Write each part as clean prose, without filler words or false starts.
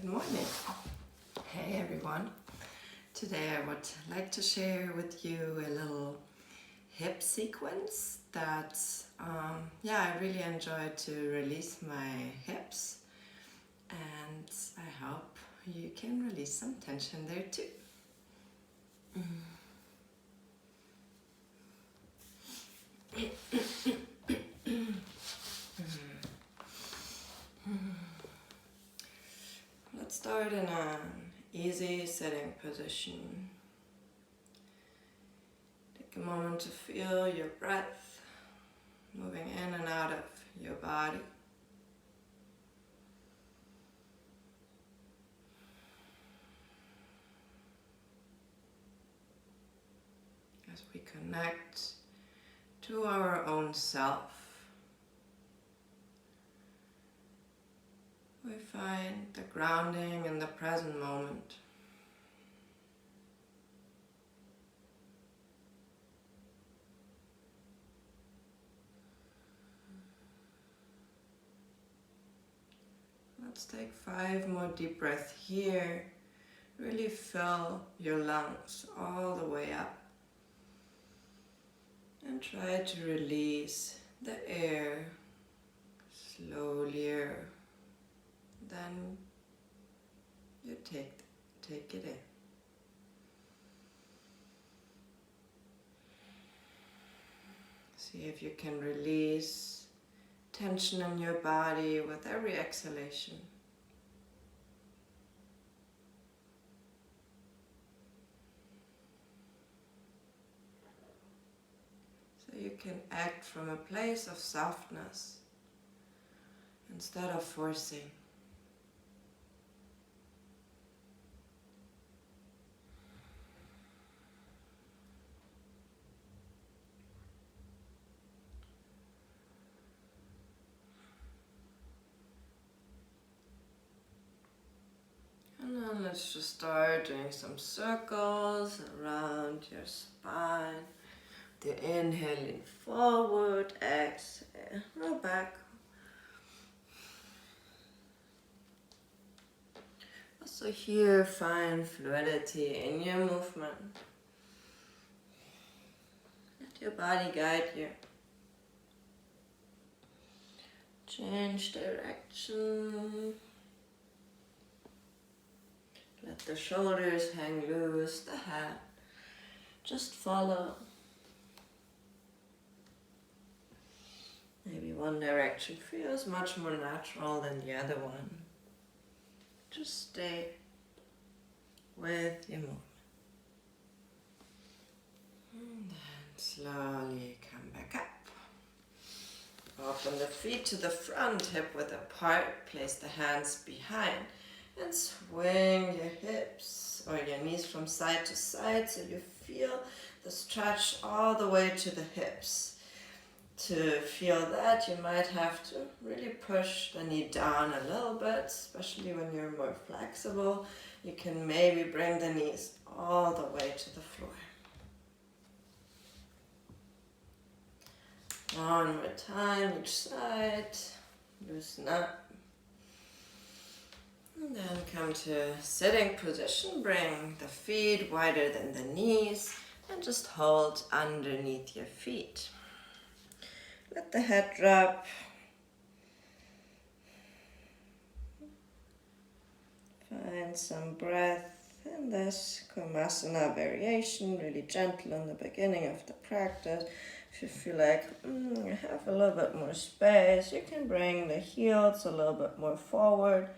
Good morning. Hey everyone. Today I would like to share with you a little hip sequence that I really enjoy to release my hips, and I hope you can release some tension there too. Let's start in an easy sitting position. Take a moment to feel your breath moving in and out of your body. As we connect to our own self, we find the grounding in the present moment. Let's take 5 more deep breaths here. Really fill your lungs all the way up. And try to release the air slowly. Then you take it in. See if you can release tension in your body with every exhalation. So you can act from a place of softness instead of forcing. And then let's just start doing some circles around your spine. The inhaling forward, exhale, roll back. Also here, find fluidity in your movement. Let your body guide you. Change direction. Let the shoulders hang loose, the head just follow. Maybe one direction feels much more natural than the other one. Just stay with your movement. And then slowly come back up. Open the feet to the front, hip width apart. Place the hands behind. And swing your hips or your knees from side to side so you feel the stretch all the way to the hips. To feel that, you might have to really push the knee down a little bit, especially when you're more flexible. You can maybe bring the knees all the way to the floor. One more time, each side. Loosen up. And then come to sitting position. Bring the feet wider than the knees and just hold underneath your feet. Let the head drop. Find some breath in this Komasana variation, really gentle in the beginning of the practice. If you feel like you have a little bit more space, you can bring the heels a little bit more forward.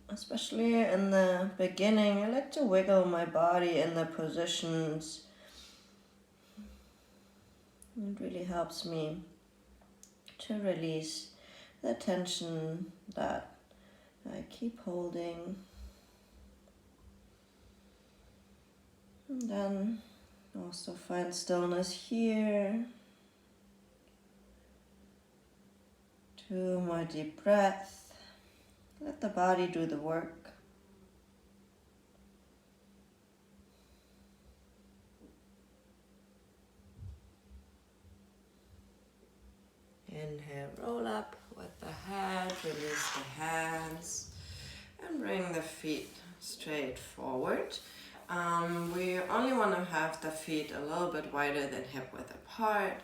Especially in the beginning, I like to wiggle my body in the positions. It really helps me to release the tension that I keep holding. And then also find stillness here. 2 more deep breaths. Let the body do the work. Inhale, roll up with the head, release the hands, and And bring the feet straight forward. We only want to have the feet a little bit wider than hip width apart.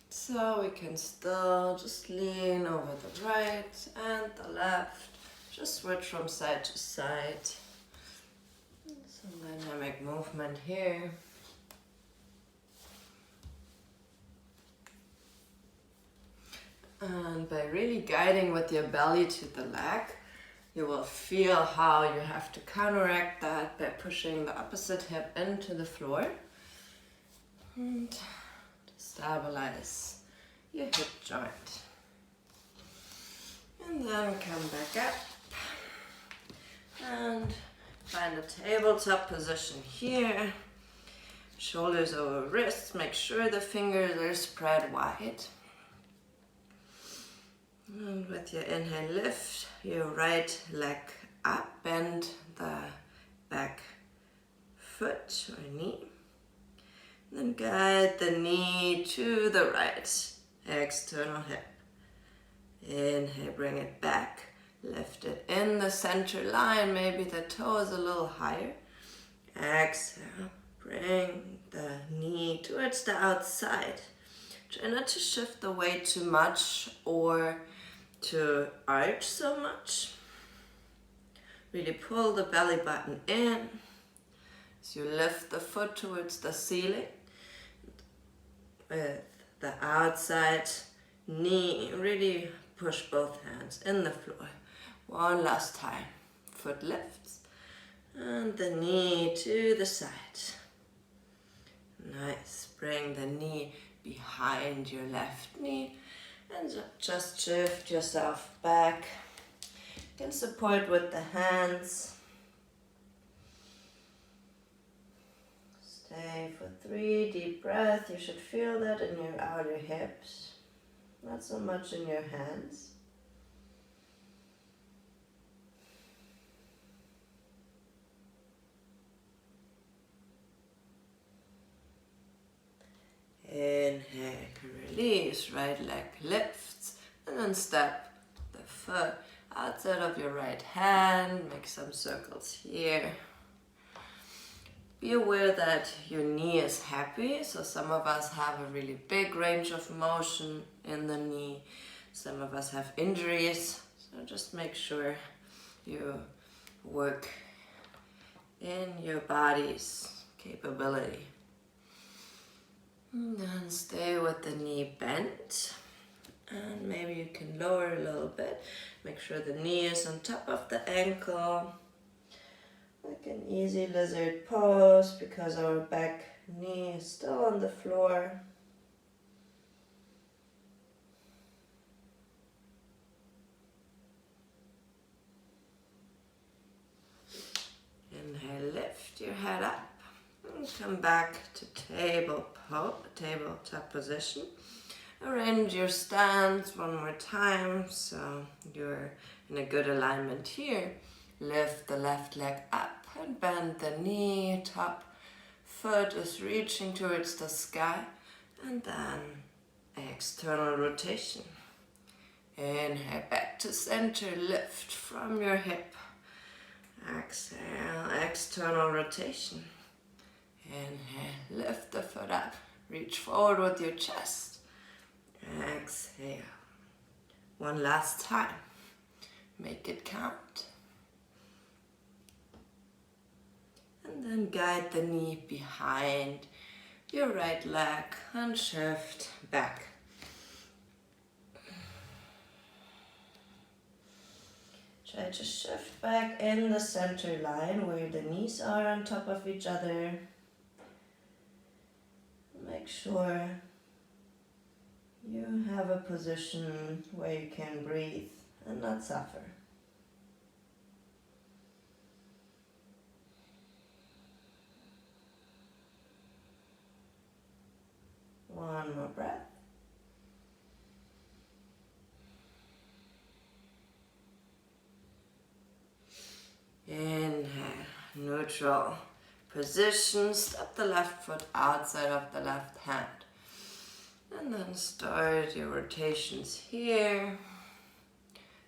So we can still just lean over the right and the left. Just switch from side to side. Some dynamic movement here. And by really guiding with your belly to the leg, you will feel how you have to counteract that by pushing the opposite hip into the floor. And stabilize your hip joint. And then come back up. And find a tabletop position here. Shoulders over wrists. Make sure the fingers are spread wide. And with your inhale, lift your right leg up, bend the back foot or knee. Then guide the knee to the right, external hip. Inhale, bring it back, lift it in the center line, maybe the toe is a little higher. Exhale, bring the knee towards the outside. Try not to shift the weight too much or to arch so much. Really pull the belly button in as you lift the foot towards the ceiling with the outside knee. Really push both hands in the floor. One last time. Foot lifts and the knee to the side. Nice. Bring the knee behind your left knee. And just shift yourself back. You can support with the hands. Stay for 3 deep breaths. You should feel that in your outer hips, not so much in your hands. Inhale, release, right leg lifts, and then step the foot outside of your right hand. Make some circles here. Be aware that your knee is happy. So some of us have a really big range of motion in the knee. Some of us have injuries. So just make sure you work in your body's capability. And then stay with the knee bent. And maybe you can lower a little bit. Make sure the knee is on top of the ankle. Like an easy lizard pose because our back knee is still on the floor. Inhale, lift your head up. And come back to tabletop position. Arrange your stance one more time so you're in a good alignment here. Lift the left leg up and bend the knee. Top foot is reaching towards the sky. And then external rotation. Inhale, back to center. Lift from your hip. Exhale, external rotation. Inhale, lift the foot up. Reach forward with your chest. Exhale. One last time. Make it count. And then guide the knee behind your right leg and shift back. Try to shift back in the center line where the knees are on top of each other. Make sure you have a position where you can breathe and not suffer. One more breath. Inhale, neutral position. Step the left foot outside of the left hand. And then start your rotations here.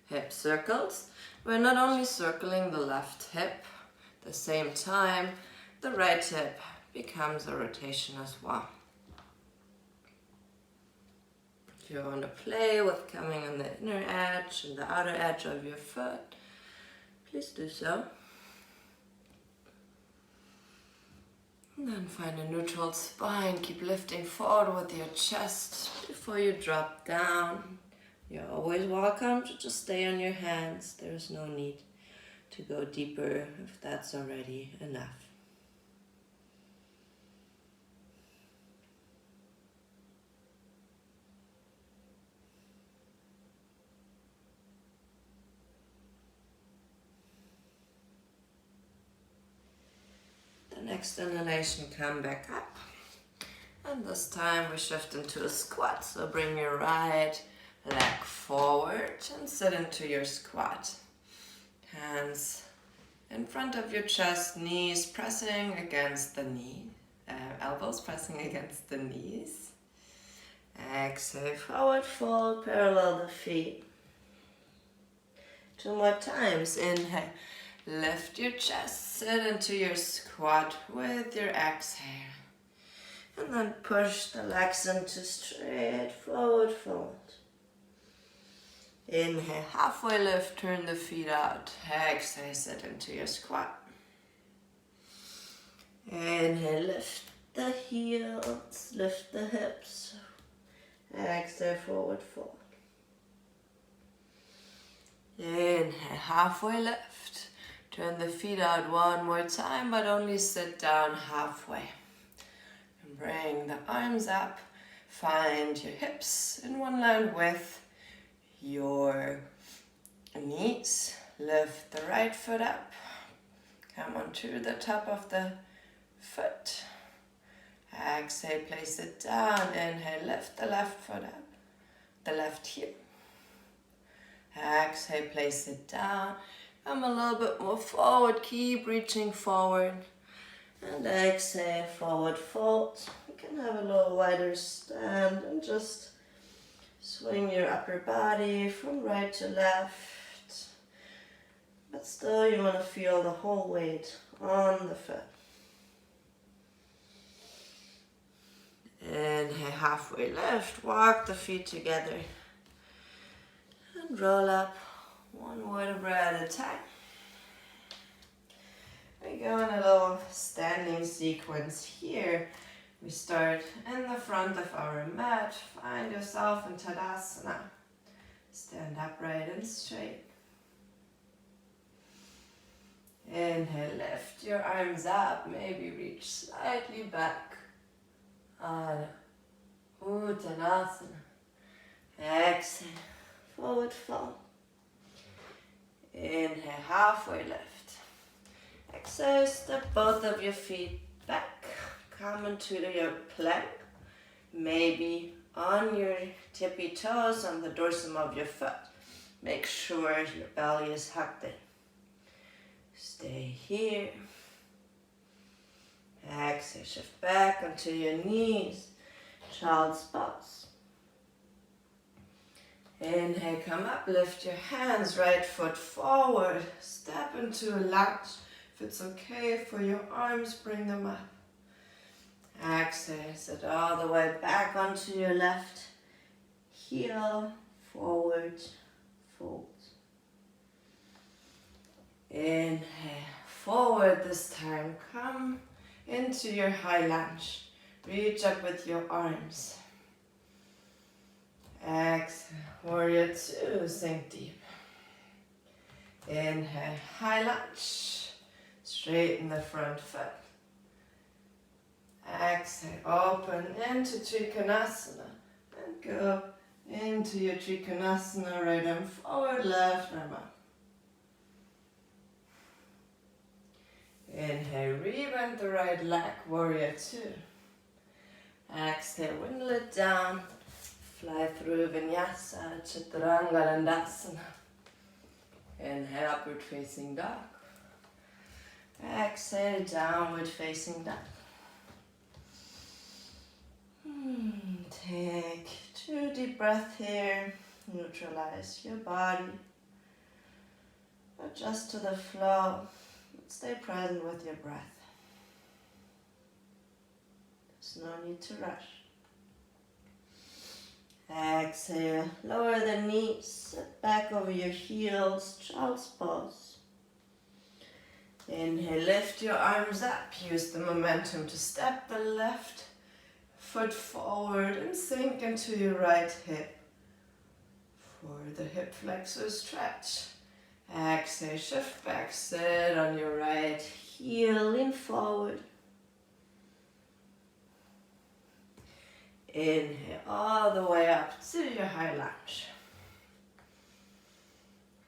hip circles. We're not only circling the left hip, at the same time, the right hip becomes a rotation as well. If you want to play with coming on the inner edge and the outer edge of your foot, please do so. And then find a neutral spine. Keep lifting forward with your chest before you drop down. You're always welcome to just stay on your hands. There's no need to go deeper if that's already enough. Next inhalation, come back up. And this time we shift into a squat. So bring your right leg forward and sit into your squat. Hands in front of your chest, knees pressing against the knee, elbows pressing against the knees. Exhale, forward fold, parallel the feet. 2 more times. Inhale. Lift your chest, sit into your squat with your exhale. And then push the legs into straight forward fold. Inhale, halfway lift, turn the feet out. Exhale, sit into your squat. Inhale, lift the heels, lift the hips. Exhale, forward fold. Inhale, halfway lift. Turn the feet out one more time, but only sit down halfway. And bring the arms up. Find your hips in one line with your knees. Lift the right foot up. Come onto the top of the foot. Exhale, place it down. Inhale, lift the left foot up. The left heel. Exhale, place it down. Come a little bit more forward, keep reaching forward. And exhale, forward fold. You can have a little wider stand and just swing your upper body from right to left. But still you want to feel the whole weight on the foot. Inhale, halfway lift, walk the feet together. And roll up. One vertebra at a time. We go in a little standing sequence here. We start in the front of our mat. Find yourself in Tadasana. Stand upright and straight. Inhale, lift your arms up. Maybe reach slightly back. Uttanasana. Exhale, forward fold. Inhale, halfway lift. Exhale, step both of your feet back. Come into your plank. Maybe on your tippy toes, on the dorsum of your foot. Make sure your belly is hugged in. Stay here. Exhale, shift back onto your knees. Child's pose. Inhale, come up, lift your hands, right foot forward, step into a lunge. If it's okay for your arms, bring them up. Exhale, sit all the way back onto your left heel, forward, fold. Inhale, forward this time, come into your high lunge. Reach up with your arms. Exhale, warrior two, sink deep. Inhale, high lunge. Straighten the front foot. Exhale, open into Trikonasana. And go into your Trikonasana, right arm forward, left arm up. Inhale, rebend the right leg, warrior two. Exhale, windle it down. Fly through Vinyasa, Chaturanga Dandasana. Inhale, upward facing dog. Exhale, downward facing dog. Take 2 deep breaths here. Neutralize your body. Adjust to the flow. Stay present with your breath. There's no need to rush. Exhale, lower the knees, sit back over your heels, child's pose. Inhale, lift your arms up, use the momentum to step the left foot forward and sink into your right hip. For the hip flexor stretch. Exhale, shift back, sit on your right heel, lean forward. Inhale all the way up to your high lunge.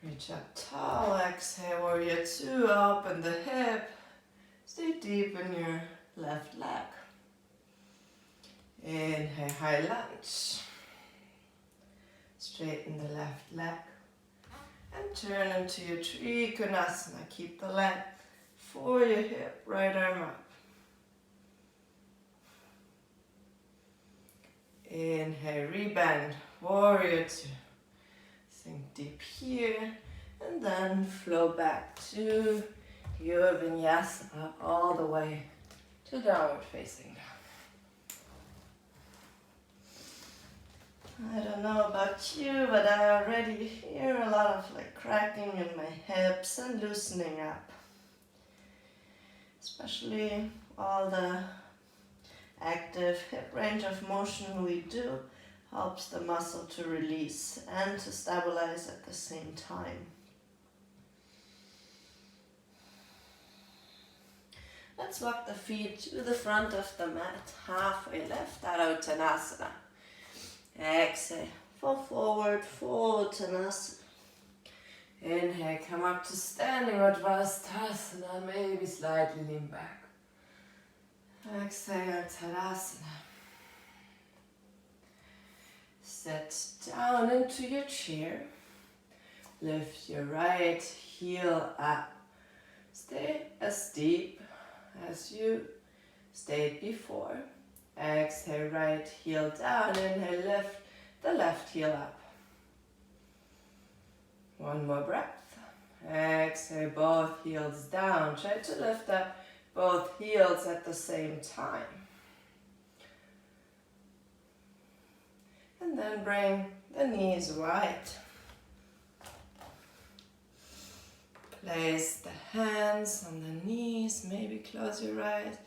Reach up tall, exhale, warrior two, open the hip. Stay deep in your left leg. Inhale, high lunge. Straighten the left leg. And turn into your Trikonasana. Keep the leg for your hip, right arm up. Inhale, rebend, warrior two. Sink deep here, and then flow back to your vinyasa all the way to downward facing dog. I don't know about you, but I already hear a lot of cracking in my hips and loosening up. Especially all the active hip range of motion we do helps the muscle to release and to stabilize at the same time. Let's walk the feet to the front of the mat, halfway left, Adho Uttanasana. Exhale, fall forward, full Uttanasana. Inhale, come up to standing Urdhva, maybe slightly lean back. Exhale, Tadasana. Sit down into your chair. Lift your right heel up. Stay as deep as you stayed before. Exhale, right heel down. Inhale, lift the left heel up. One more breath. Exhale, both heels down. Try to lift up both heels at the same time. And then bring the knees wide. Place the hands on the knees. Maybe close your eyes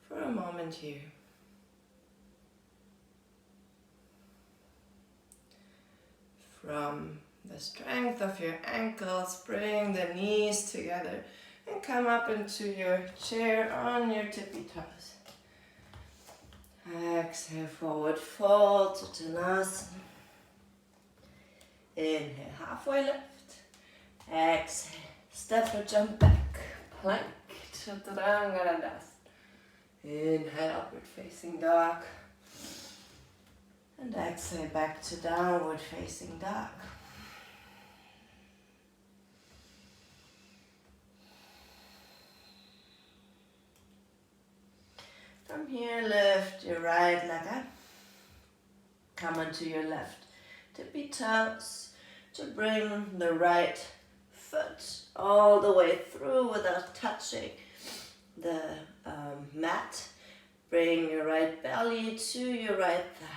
for a moment here. From the strength of your ankles, bring the knees together and come up into your chair on your tippy toes. Exhale, forward fold to Uttanasana. Inhale, halfway lift. Exhale, step or jump back. Plank, Chaturanga Dandasana. Inhale, upward facing dog. And exhale, back to downward facing dog. From here, lift your right leg up. Come onto your left tippy toes to bring the right foot all the way through without touching the mat. Bring your right belly to your right thigh.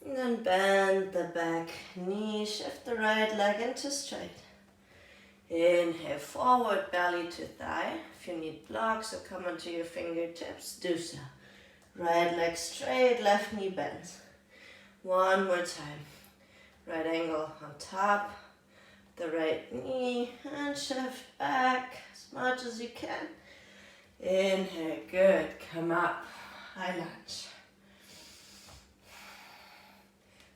And then bend the back knee, shift the right leg into straight. Inhale, forward belly to thigh. If you need blocks or come onto your fingertips, do so. Right leg straight, left knee bends. One more time. Right angle on top, the right knee, and shift back as much as you can. Inhale, good. Come up, high lunge.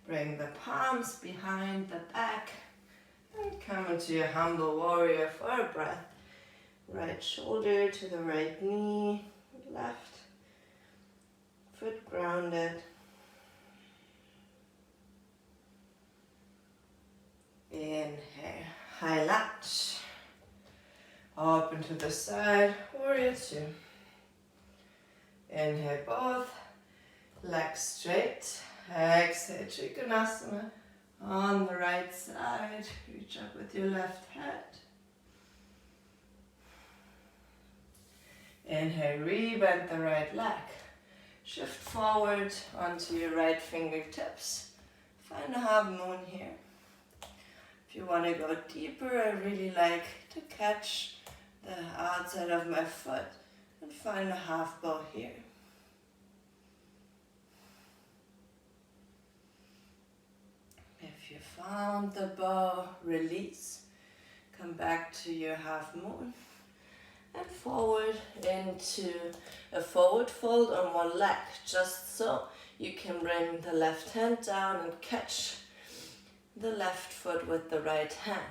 Bring the palms behind the back and come into your humble warrior for a breath. Right shoulder to the right knee, left foot grounded. Inhale, high lunge. Open to the side, warrior two. Inhale, both legs straight. Exhale, Trikonasana, On the right side, reach up with your left hand. Inhale, rebend the right leg. Shift forward onto your right fingertips. Find a half moon here. If you want to go deeper, I really like to catch the outside of my foot and find a half bow here. If you found the bow, release. Come back to your half moon and forward into a forward fold on one leg, just so you can bring the left hand down and catch the left foot with the right hand.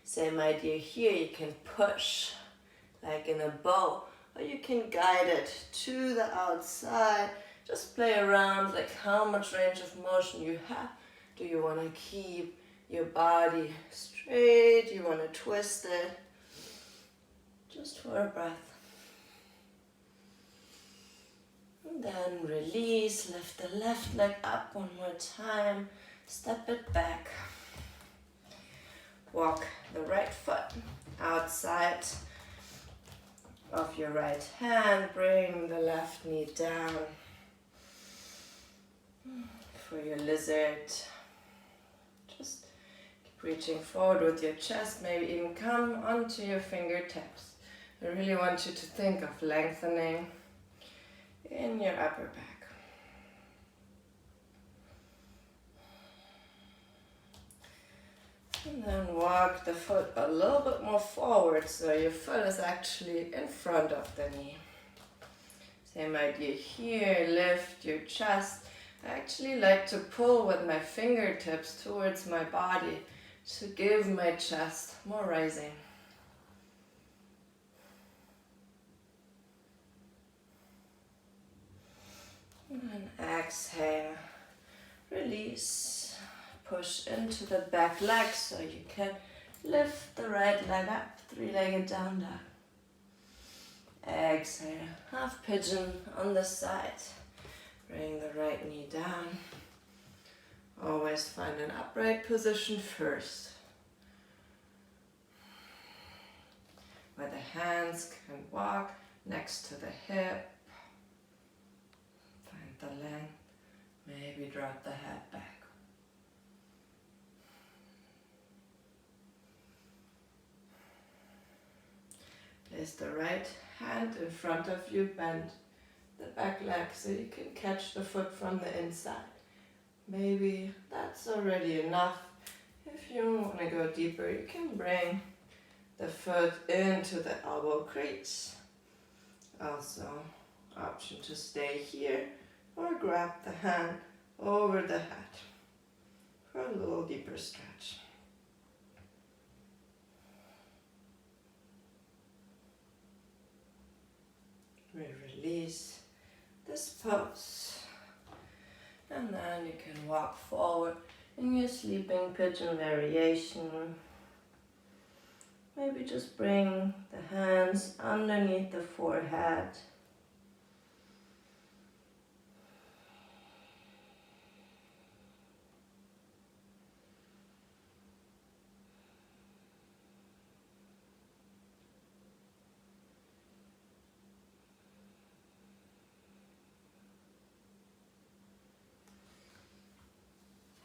Same idea here, you can push like in a bow, or you can guide it to the outside. Just play around, like how much range of motion you have. Do you want to keep your body straight? You want to twist it? Just for a breath. And then release, lift the left leg up one more time, step it back. Walk the right foot outside of your right hand, bring the left knee down for your lizard. Just keep reaching forward with your chest, maybe even come onto your fingertips. I really want you to think of lengthening in your upper back. And then walk the foot a little bit more forward so your foot is actually in front of the knee. Same idea here, lift your chest. I actually like to pull with my fingertips towards my body to give my chest more rising. And exhale, release, push into the back leg so you can lift the right leg up, three-legged down dog. Exhale, half pigeon on the side. Bring the right knee down. Always find an upright position first, where the hands can walk next to the hip. Find the length. Maybe drop the head back. Place the right hand in front of you, bend the back leg so you can catch the foot from the inside. Maybe that's already enough. If you want to go deeper, you can bring the foot into the elbow crease. Also, option to stay here or grab the hand over the head for a little deeper stretch. We release this pose, and then you can walk forward in your sleeping pigeon variation. Maybe just bring the hands underneath the forehead.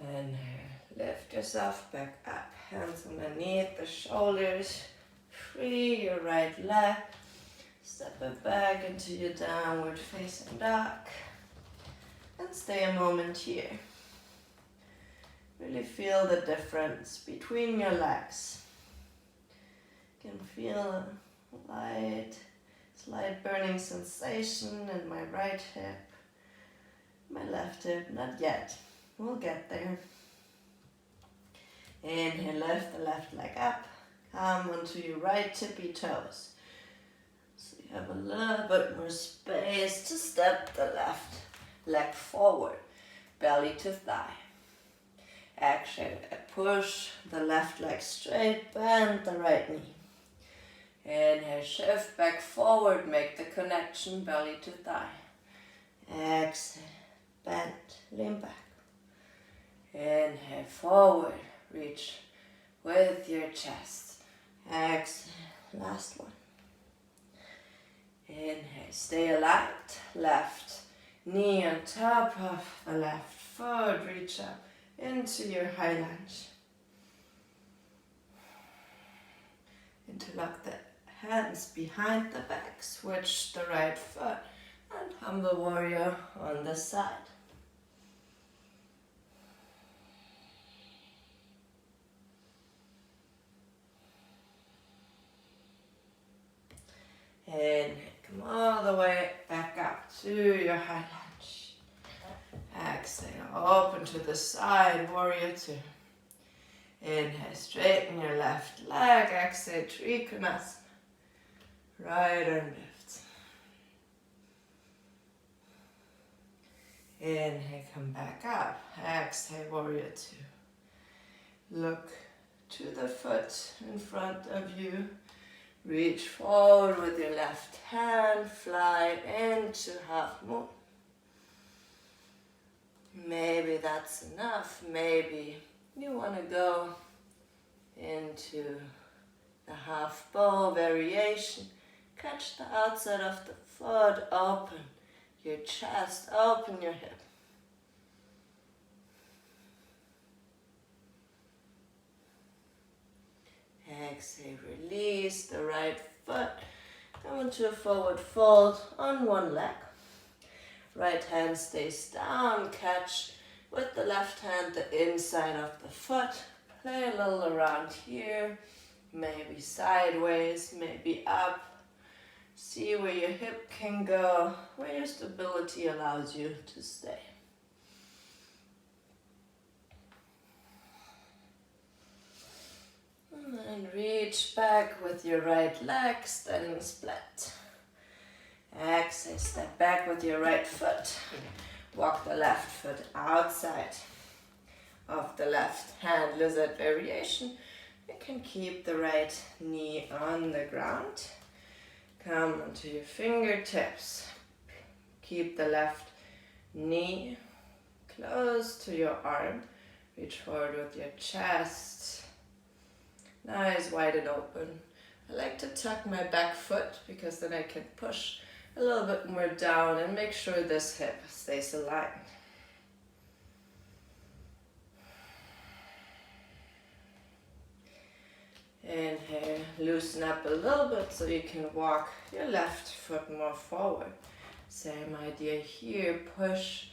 And lift yourself back up, hands underneath the shoulders, free your right leg, step it back into your downward facing dog, and stay a moment here. Really feel the difference between your legs. You can feel a slight burning sensation in my right hip, my left hip, not yet. We'll get there. Inhale, lift the left leg up. Come onto your right tippy toes. So you have a little bit more space to step the left leg forward, belly to thigh. Exhale, push the left leg straight, bend the right knee. Inhale, shift back forward, make the connection, belly to thigh. Exhale, bend, lean back. Inhale, forward, reach with your chest. Exhale, last one. Inhale, stay aligned, left knee on top of the left foot, reach up into your high lunge. Interlock the hands behind the back, switch the right foot, and humble warrior on the side. Inhale, come all the way back up to your high lunge. Exhale, open to the side, warrior two. Inhale, straighten your left leg. Exhale, Trikonasana. Right arm lift. Inhale, come back up. Exhale, warrior two. Look to the foot in front of you. Reach forward with your left hand. Fly into half moon. Maybe that's enough. Maybe you want to go into the half bow variation. Catch the outside of the foot. Open your chest. Open your hip. Exhale, release the right foot. Come into a forward fold on one leg. Right hand stays down. Catch with the left hand the inside of the foot. Play a little around here. Maybe sideways, maybe up. See where your hip can go, where your stability allows you to stay. And reach back with your right leg, standing split. Exhale, step back with your right foot. Walk the left foot outside of the left hand, lizard variation. You can keep the right knee on the ground. Come onto your fingertips. Keep the left knee close to your arm. Reach forward with your chest. Nice, wide and open. I like to tuck my back foot because then I can push a little bit more down and make sure this hip stays aligned. Inhale, loosen up a little bit so you can walk your left foot more forward. Same idea here, push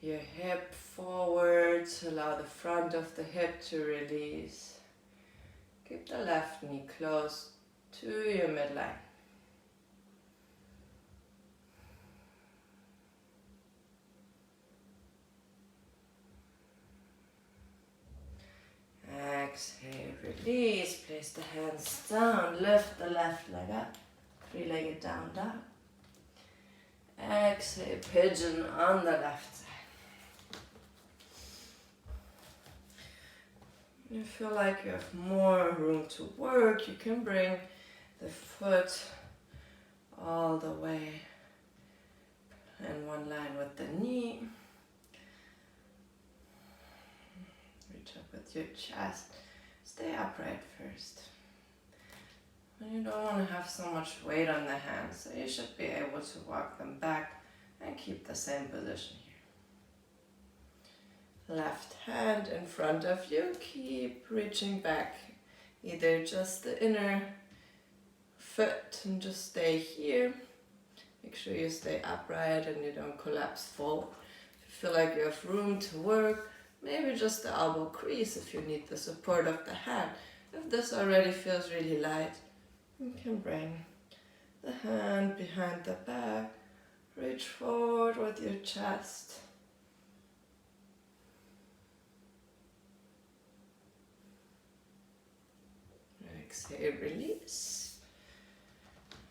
your hip forward to allow the front of the hip to release. Keep the left knee close to your midline. Exhale, release, place the hands down, lift the left leg up, three-legged down dog. Exhale, pigeon on the left side. You feel like you have more room to work, you can bring the foot all the way in one line with the knee. Reach up with your chest. Stay upright first. You don't want to have so much weight on the hands, so you should be able to walk them back and keep the same position here. Left hand in front of you, keep reaching back. Either just the inner foot and just stay here. Make sure you stay upright and you don't collapse forward. If you feel like you have room to work, maybe just the elbow crease if you need the support of the hand. If this already feels really light, you can bring the hand behind the back. Reach forward with your chest. Exhale, release.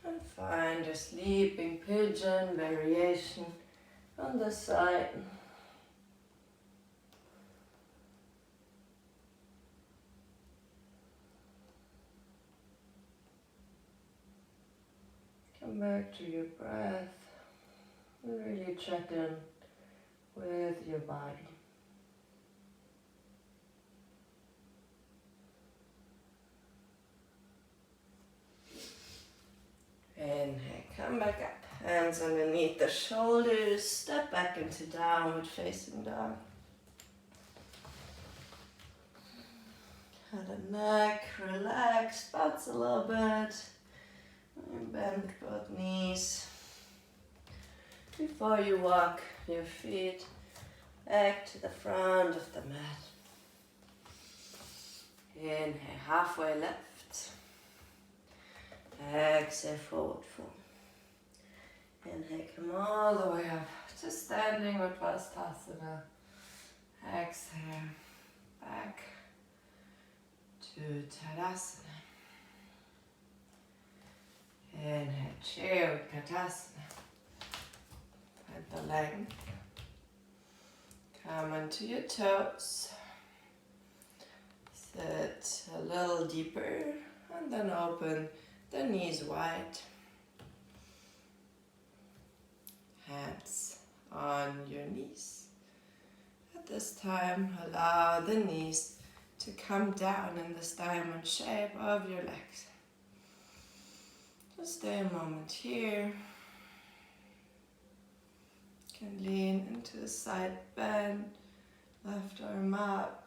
And find a sleeping pigeon variation on the side. Come back to your breath and really check in with your body. hands underneath the shoulders. Step back into downward facing dog. Head and neck, relax, bounce a little bit. And bend both knees. Before you walk your feet back to the front of the mat. Inhale, halfway left. Exhale, forward fold. Inhale, come all the way up to standing Uttanasana. Exhale, back to Tadasana. Inhale, chair Utkatasana. Find the leg. Come onto your toes. Sit a little deeper and then open the knees wide. Hands on your knees. At this time, allow the knees to come down in this diamond shape of your legs. Just stay a moment here. You can lean into a side bend, left arm up.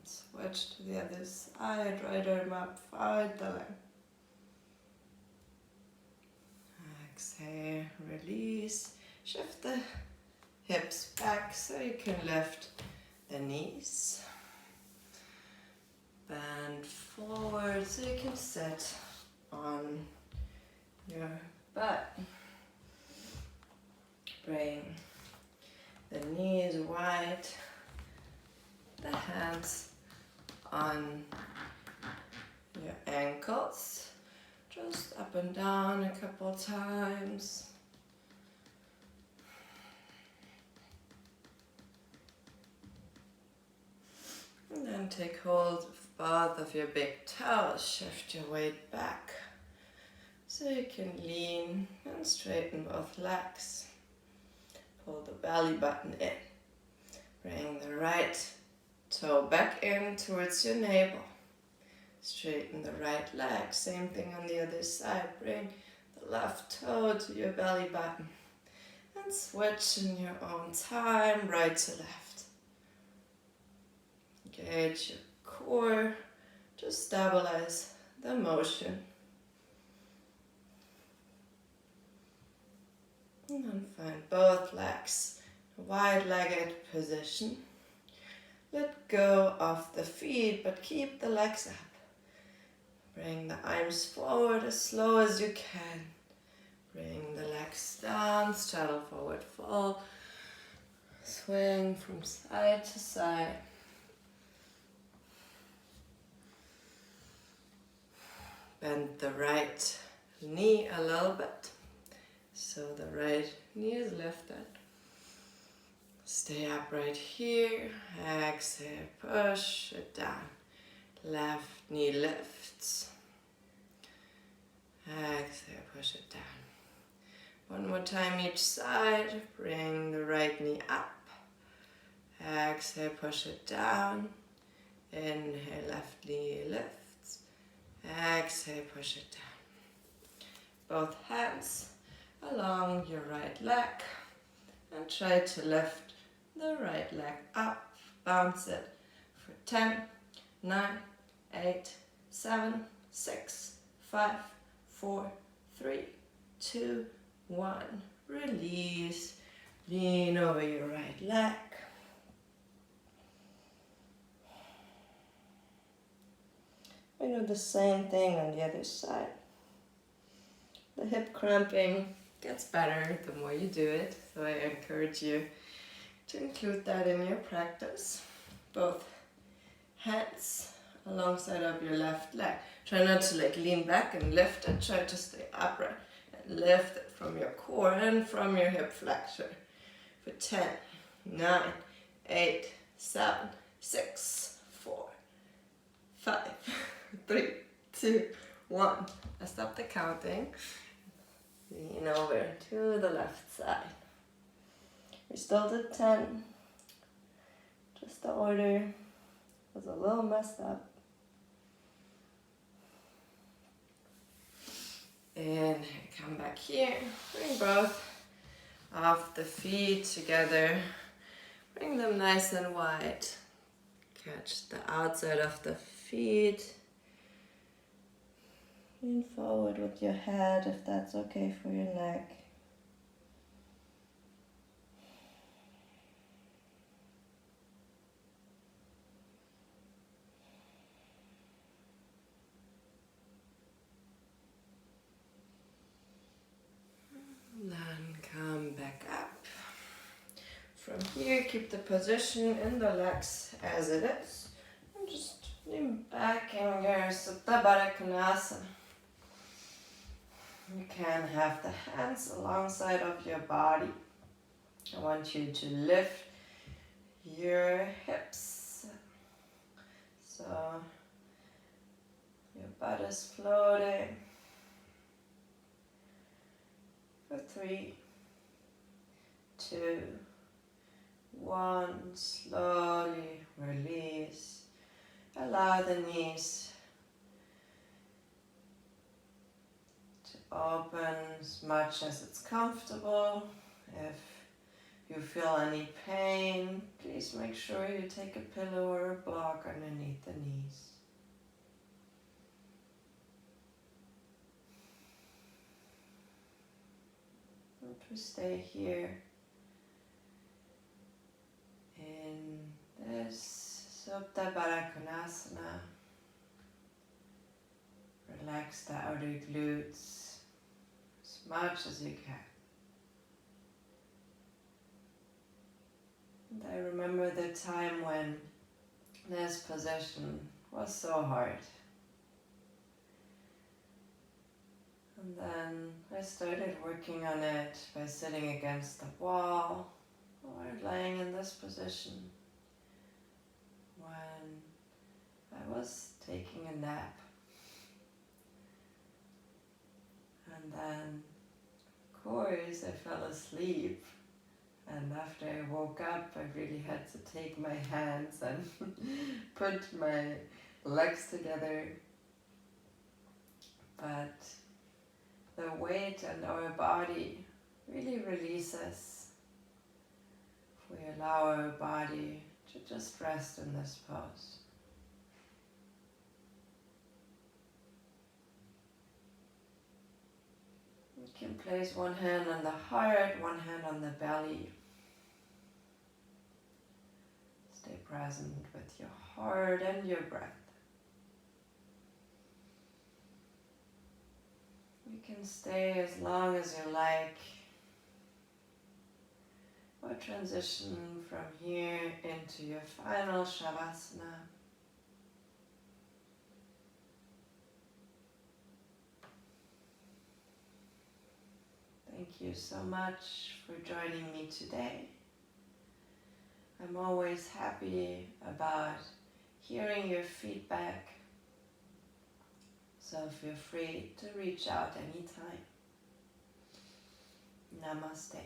Switch to the other side, right arm up, forward the leg. Exhale, release. Shift the hips back so you can lift the knees. Bend forward so you can sit on your butt. Bring the knees wide, the hands on your ankles. Just up and down a couple times. And then take hold of both of your big toes. Shift your weight back so you can lean and straighten both legs. Pull the belly button in. Bring the right toe back in towards your navel. Straighten the right leg. Same thing on the other side. Bring the left toe to your belly button. And switch in your own time, right to left. Engage your core to stabilize the motion. And then find both legs, wide-legged position. Let go of the feet, but keep the legs up. Bring the arms forward as slow as you can. Bring the legs down, straddle forward fold. Swing from side to side. Bend the right knee a little bit, so the right knee is lifted. Stay upright here. Exhale, push it down. Left knee lifts. Exhale, push it down. One more time each side. Bring the right knee up. Exhale, push it down. Inhale, left knee lifts. Exhale, push it down. Both hands along your right leg. And try to lift the right leg up. Bounce it for 10, 9, 8, 7, 6, 5, 4, 3, 2, 1. Release. Lean over your right leg. We do the same thing on the other side. The hip cramping gets better the more you do it, so I encourage you to include that in your practice. Both hands alongside of your left leg. Try not to lean back and lift it. Try to stay upright and lift it from your core and from your hip flexor. For 10, 9, 8, 7, 6, 4, 5, 3, 2, 1. I stop the counting. Lean over to the left side. We still did 10. Just the order was a little messed up. Inhale, come back here. Bring both of the feet together. Bring them nice and wide. Catch the outside of the feet. Lean forward with your head if that's okay for your neck. Then come back up. From here, keep the position in the legs as it is. And just lean back in your Supta Baddha Konasana. You can have the hands alongside of your body. I want you to lift your hips. So your butt is floating. For 3, 2, 1, slowly release. Allow the knees to open as much as it's comfortable. If you feel any pain, please make sure you take a pillow or a block underneath the knees. And we stay here in this Supta Baddha Konasana. Relax the outer glutes as much as you can. And I remember the time when this position was so hard. And then I started working on it by sitting against the wall or lying in this position when I was taking a nap. And then, of course, I fell asleep. And after I woke up, I really had to take my hands and put my legs together. But the weight in our body really releases if we allow our body to just rest in this pose. You can place one hand on the heart, one hand on the belly. Stay present with your heart and your breath. You can stay as long as you like, or transition from here into your final Shavasana. Thank you so much for joining me today. I'm always happy about hearing your feedback, so feel free to reach out anytime. Namaste.